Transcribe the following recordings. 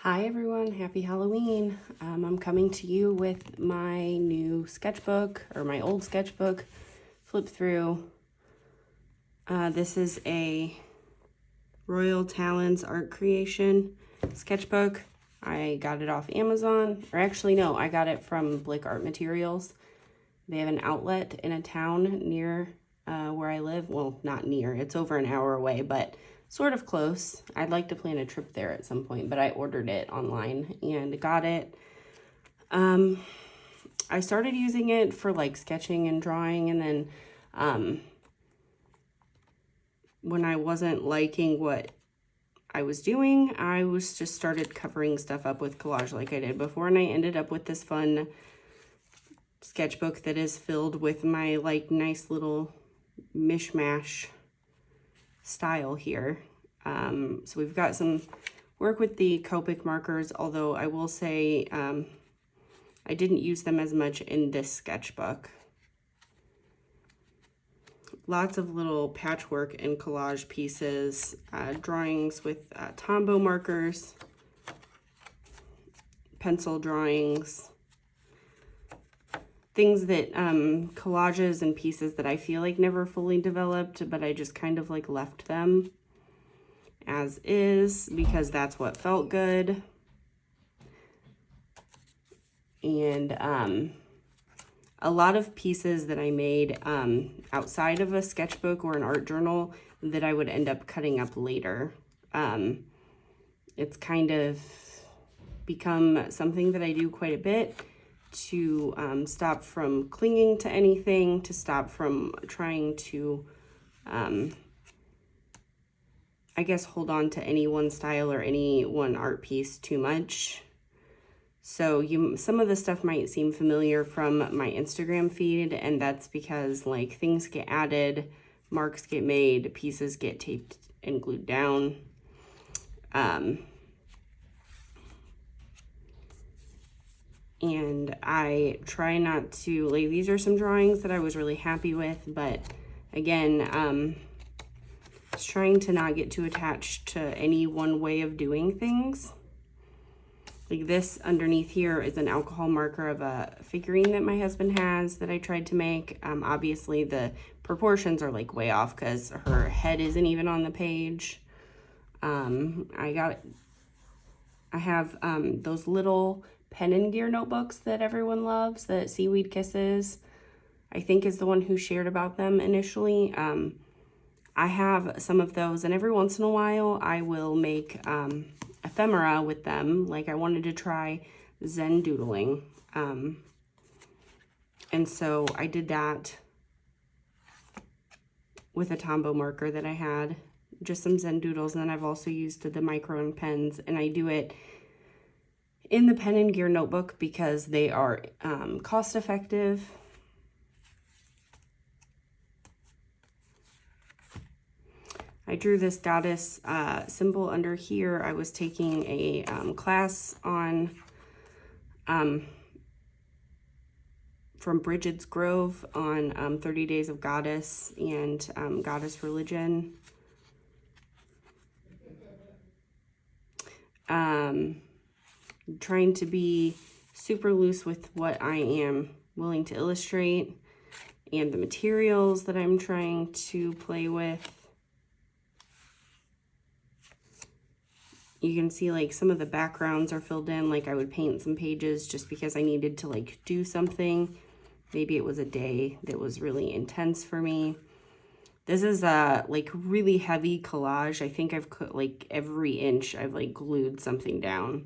Hi everyone, happy Halloween. I'm coming to you with my new sketchbook, or my old sketchbook, flip through. This is a Royal Talons art creation sketchbook. I got it off Amazon, or actually no, I got it from Blick Art Materials. They have an outlet in a town near where I live. Well, not near, it's over an hour away, but sort of close. I'd like to plan a trip there at some point, but I ordered it online and got it. I started using it for like sketching and drawing, and then when I wasn't liking what I was doing, I was just started covering stuff up with collage like I did before, and I ended up with this fun sketchbook that is filled with my like nice little mishmash style here. So we've got some work with the Copic markers, although I will say I didn't use them as much in this sketchbook. Lots of little patchwork and collage pieces, drawings with Tombow markers, pencil drawings, things that collages and pieces that I feel like never fully developed, but I just kind of like left them as is because that's what felt good. And a lot of pieces that I made outside of a sketchbook or an art journal that I would end up cutting up later. It's kind of become something that I do quite a bit to stop from clinging to anything, to stop from trying to, I guess, hold on to any one style or any one art piece too much. So some of the stuff might seem familiar from my Instagram feed, and that's because like things get added, marks get made, pieces get taped and glued down. And I try not to, like, these are some drawings that I was really happy with, but again, just trying to not get too attached to any one way of doing things. Like this underneath here is an alcohol marker of a figurine that my husband has that I tried to make. Obviously the proportions are like way off because her head isn't even on the page. I have those little pen and gear notebooks that everyone loves, that Seaweed Kisses, I think is the one who shared about them initially. I have some of those, and every once in a while I will make ephemera with them. Like I wanted to try Zen doodling. And so I did that with a Tombow marker that I had, just some Zen doodles. And then I've also used the micron pens, and I do it in the pen and gear notebook because they are cost effective. I drew this goddess symbol under here. I was taking a class on from Bridget's Grove on 30 Days of Goddess and Goddess Religion. Trying to be super loose with what I am willing to illustrate and the materials that I'm trying to play with. You can see like some of the backgrounds are filled in, like I would paint some pages just because I needed to like do something. Maybe it was a day that was really intense for me. This is a like really heavy collage. I think I've cut like every inch, I've like glued something down.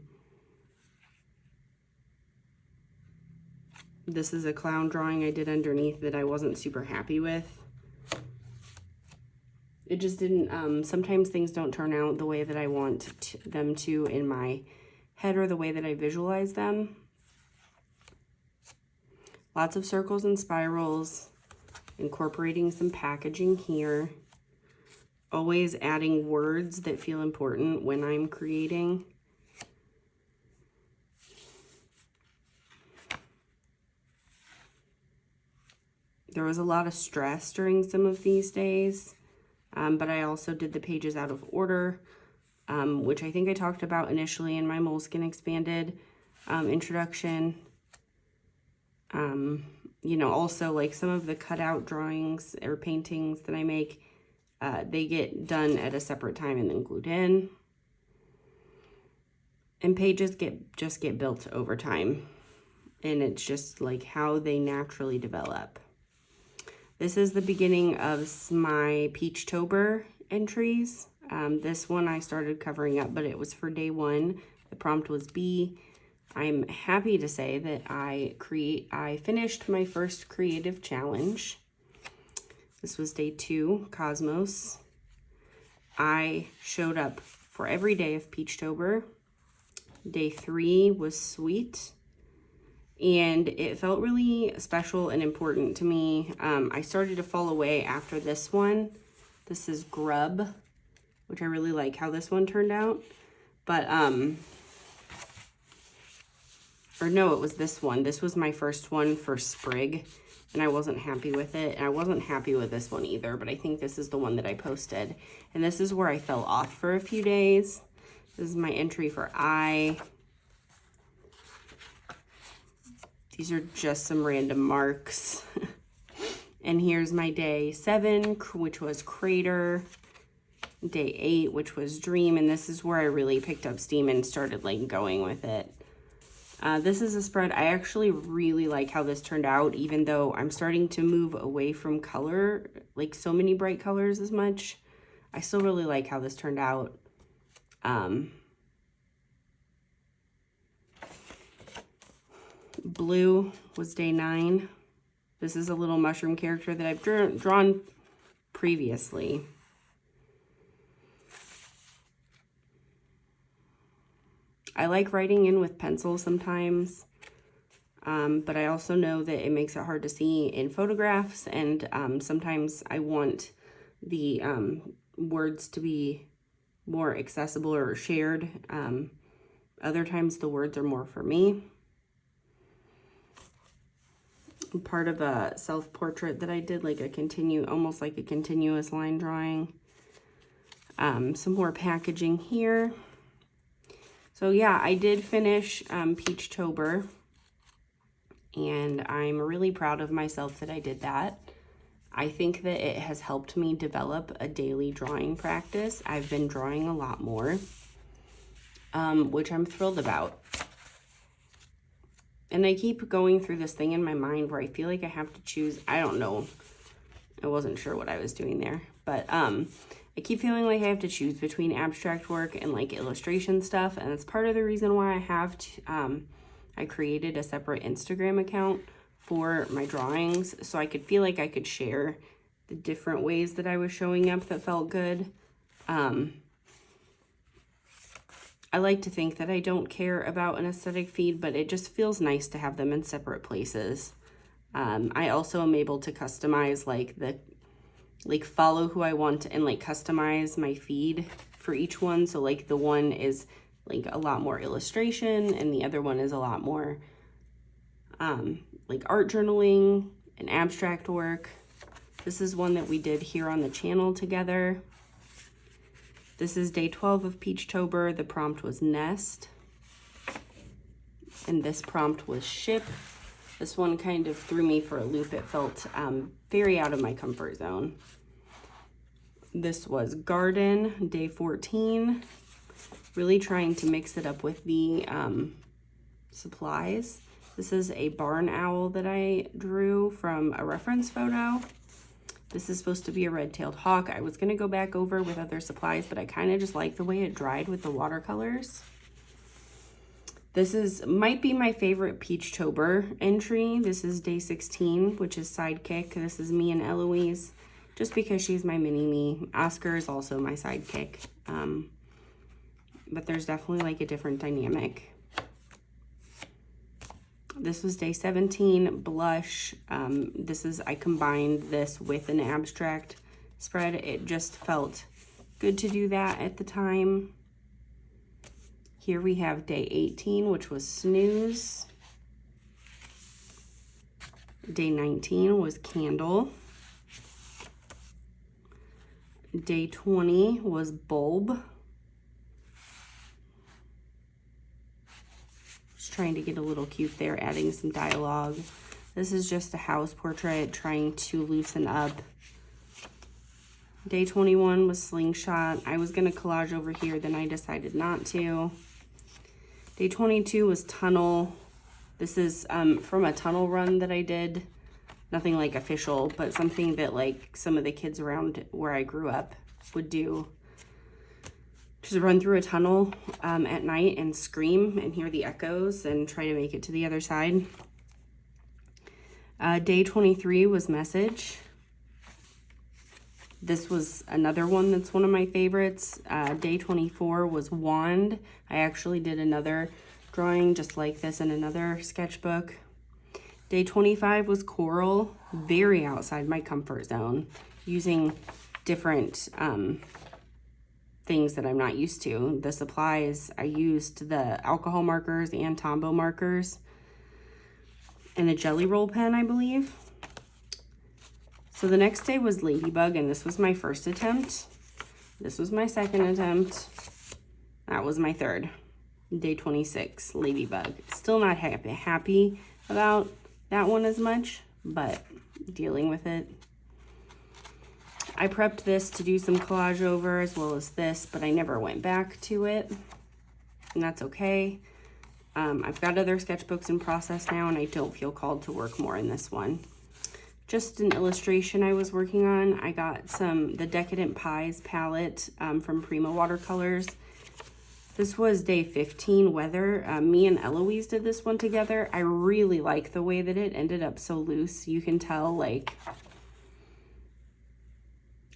This is a clown drawing I did underneath that I wasn't super happy with. It just didn't, sometimes things don't turn out the way that I want them to in my head or the way that I visualize them. Lots of circles and spirals, incorporating some packaging here. Always adding words that feel important when I'm creating. There was a lot of stress during some of these days. But I also did the pages out of order. which I think I talked about initially in my Moleskin Expanded introduction. You know, also like some of the cutout drawings or paintings that I make, they get done at a separate time and then glued in. And pages just get built over time. And it's just like how they naturally develop. This is the beginning of my Peachtober entries. This one I started covering up, but it was for day 1. The prompt was B. I'm happy to say that I finished my first creative challenge. This was day 2, Cosmos. I showed up for every day of Peachtober. Day 3 was Sweet. And it felt really special and important to me. I started to fall away after this one. This is Grub, which I really like how this one turned out. But, or no, it was this one. This was my first one for Sprig, and I wasn't happy with it. And I wasn't happy with this one either, but I think this is the one that I posted. And this is where I fell off for a few days. This is my entry for I. These are just some random marks. And here's my day 7, which was Crater. Day 8, which was Dream. And this is where I really picked up steam and started like going with it. This is a spread. I actually really like how this turned out, even though I'm starting to move away from color, like so many bright colors as much. I still really like how this turned out. Blue was day 9. This is a little mushroom character that I've drawn previously. I like writing in with pencil sometimes, but I also know that it makes it hard to see in photographs, and sometimes I want the words to be more accessible or shared. Other times the words are more for me. Part of a self-portrait that I did, like almost like a continuous line drawing. Some more packaging here. So yeah, I did finish Peachtober, and I'm really proud of myself that I did that. I think that it has helped me develop a daily drawing practice. I've been drawing a lot more, which I'm thrilled about. And I keep going through this thing in my mind where I feel like I have to choose. I don't know. I wasn't sure what I was doing there. But I keep feeling like I have to choose between abstract work and like illustration stuff. And it's part of the reason why I have I created a separate Instagram account for my drawings, so I could feel like I could share the different ways that I was showing up that felt good. I like to think that I don't care about an aesthetic feed, but it just feels nice to have them in separate places. I also am able to customize follow who I want and like customize my feed for each one. So like the one is like a lot more illustration, and the other one is a lot more like art journaling and abstract work. This is one that we did here on the channel together. This is day 12 of Peachtober. The prompt was Nest. And this prompt was Ship. This one kind of threw me for a loop. It felt very out of my comfort zone. This was Garden, day 14. Really trying to mix it up with the supplies. This is a barn owl that I drew from a reference photo. This is supposed to be a red-tailed hawk. I was gonna go back over with other supplies, but I kind of just like the way it dried with the watercolors. This might be my favorite Peachtober entry. This is day 16, which is Sidekick. This is me and Eloise, just because she's my mini-me. Oscar is also my sidekick. But there's definitely like a different dynamic. This was day 17, Blush. I combined this with an abstract spread. It just felt good to do that at the time. Here we have day 18, which was Snooze. Day 19 was Candle. Day 20 was Bulb. trying to get a little cute there, adding some dialogue. This is just a house portrait, trying to loosen up. Day 21 was slingshot. I was gonna collage over here, then I decided not to. Day 22 was tunnel. This is from a tunnel run that I did. Nothing like official, but something that like some of the kids around where I grew up would do. Just run through a tunnel at night and scream and hear the echoes and try to make it to the other side. Day 23 was message. This was another one that's one of my favorites. Day 24 was wand. I actually did another drawing just like this in another sketchbook. Day 25 was coral, very outside my comfort zone, using different things that I'm not used to. The supplies, I used the alcohol markers and Tombow markers and a jelly roll pen, I believe. So the next day was ladybug, and this was my first attempt. This was my second attempt. That was my third. Day 26, ladybug. Still not happy about that one as much, but dealing with it. I prepped this to do some collage over as well as this, but I never went back to it, and that's okay. I've got other sketchbooks in process now, and I don't feel called to work more in this one. Just an illustration I was working on. I got the Decadent Pies palette from Prima Watercolors. This was day 15, weather. Me and Eloise did this one together. I really like the way that it ended up so loose. You can tell, like,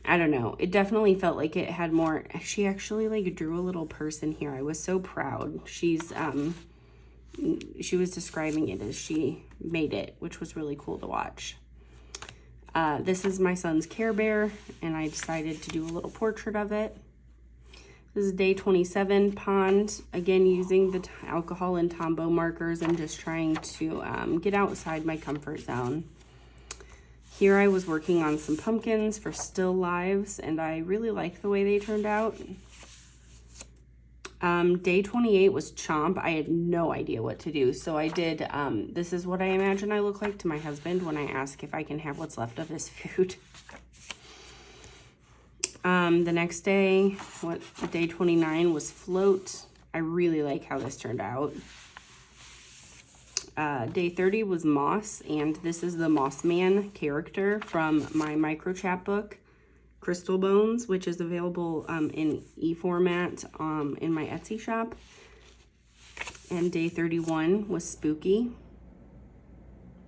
I don't know. It definitely felt like it had more. She actually like drew a little person here. I was so proud. She was describing it as she made it, which was really cool to watch. This is my son's Care Bear, and I decided to do a little portrait of it. This is day 27, pond. Again, using the alcohol and Tombow markers and just trying to get outside my comfort zone. Here I was working on some pumpkins for still lives, and I really like the way they turned out. Day 28 was chomp. I had no idea what to do, so I did, this is what I imagine I look like to my husband when I ask if I can have what's left of his food. The next day, day 29 was float. I really like how this turned out. Day 30 was moss, and this is the Moss Man character from my micro chapbook, Crystal Bones, which is available in e-format in my Etsy shop. And day 31 was spooky.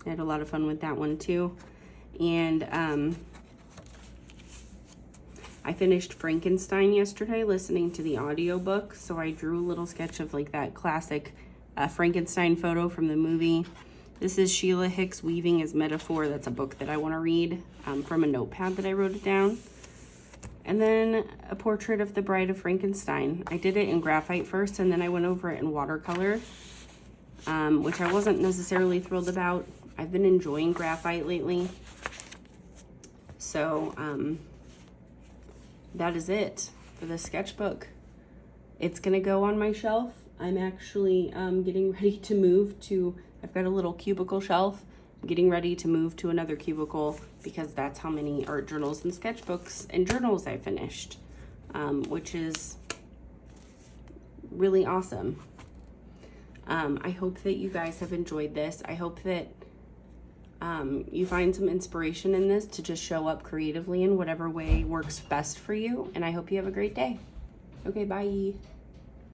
I had a lot of fun with that one too. And I finished Frankenstein yesterday listening to the audiobook, so I drew a little sketch of like that classic Frankenstein photo from the movie. This is Sheila Hicks Weaving as Metaphor. That's a book that I want to read from a notepad that I wrote it down. And then a portrait of the Bride of Frankenstein. I did it in graphite first, and then I went over it in watercolor, which I wasn't necessarily thrilled about. I've been enjoying graphite lately. So that is it for the sketchbook. It's gonna go on my shelf. I'm actually getting ready to move to, I've got a little cubicle shelf. I'm getting ready to move to another cubicle because that's how many art journals and sketchbooks and journals I finished, which is really awesome. I hope that you guys have enjoyed this. I hope that you find some inspiration in this to just show up creatively in whatever way works best for you. And I hope you have a great day. Okay, bye.